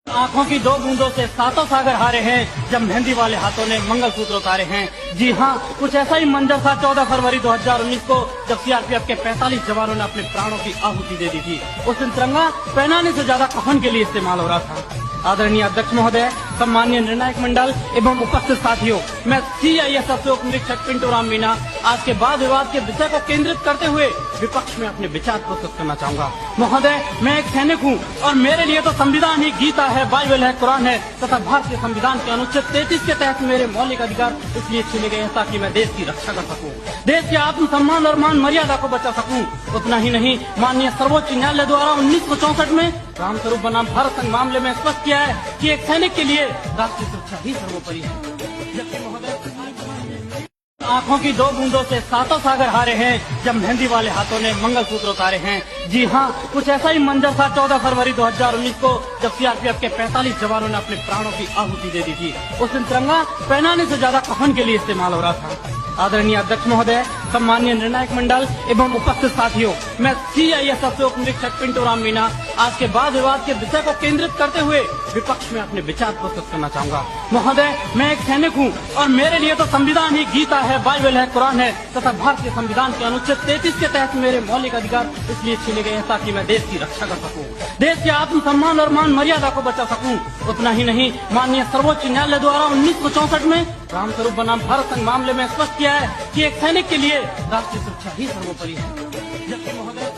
आंखों की दो बूंदों से सातों सागर हारे हैं जब मेहंदी वाले हाथों ने मंगलसूत्र उतारे हैं। जी हाँ, कुछ ऐसा ही मंजर था 14 फरवरी 2019 को जब सीआरपीएफ के 45 जवानों ने अपने प्राणों की आहुति दे दी थी। उस दिन तिरंगा पहनाने से ज्यादा कफन के लिए इस्तेमाल हो रहा था। आदरणीय अध्यक्ष महोदय, सम्मानीय निर्णायक मंडल एवं उपस्थित साथियों, मैं सीआईएसएफ उप निरीक्षक पिंटू राम मीणा आज के वाद विवाद के विषय को केंद्रित करते हुए विपक्ष में अपने विचार प्रस्तुत करना चाहूंगा। महोदय, मैं एक सैनिक हूँ और मेरे लिए तो संविधान ही गीता है, बाइबल है, कुरान है तथा भारतीय संविधान के अनुच्छेद 33 के तहत मेरे मौलिक अधिकार इसलिए छीने गए हैं ताकि मैं देश की रक्षा कर सकूं, देश के आत्मसम्मान और मान मर्यादा को बचा सकूं। उतना ही नहीं, माननीय सर्वोच्च न्यायालय द्वारा 1964 में रामस्वरूप बनाम भारत संघ मामले में स्पष्ट किया है कि एक सैनिक के लिए राष्ट्रीय सुरक्षा ही सर्वोपरि है। जबकि महोदय, आंखों की दो बूंदों से सातों सागर हारे हैं जब मेहंदी वाले हाथों ने मंगलसूत्र उतारे हैं। जी हाँ, कुछ ऐसा ही मंजर था 14 फरवरी 2019 को जब सीआरपीएफ के 45 जवानों ने अपने प्राणों की आहुति दे दी थी। उस दिन तिरंगा पहनाने से ज्यादा कफन के लिए इस्तेमाल हो रहा था। आदरणीय अध्यक्ष महोदय, सम्मानीय निर्णायक मंडल एवं उपस्थित साथियों, मैं सीआईएसएफ उप निरीक्षक पिंटू राम मीणा आज के वाद विवाद के विषय को केंद्रित करते हुए विपक्ष में अपने विचार प्रस्तुत करना चाहूंगा। महोदय, मैं एक सैनिक हूँ और मेरे लिए तो संविधान ही गीता है, बाइबल है, कुरान है तथा भारतीय संविधान के अनुच्छेद 33 के तहत मेरे मौलिक अधिकार इसलिए छीने गए हैं ताकि मैं देश की रक्षा कर सकूं, देश के आत्मसम्मान और मान मर्यादा को बचा सकूं। उतना ही नहीं, माननीय सर्वोच्च न्यायालय द्वारा 1964 में रामस्वरूप बनाम भारत संघ मामले में स्पष्ट किया है कि एक सैनिक के लिए राष्ट्रीय सुरक्षा ही सर्वोपरि है। जबकि महोदय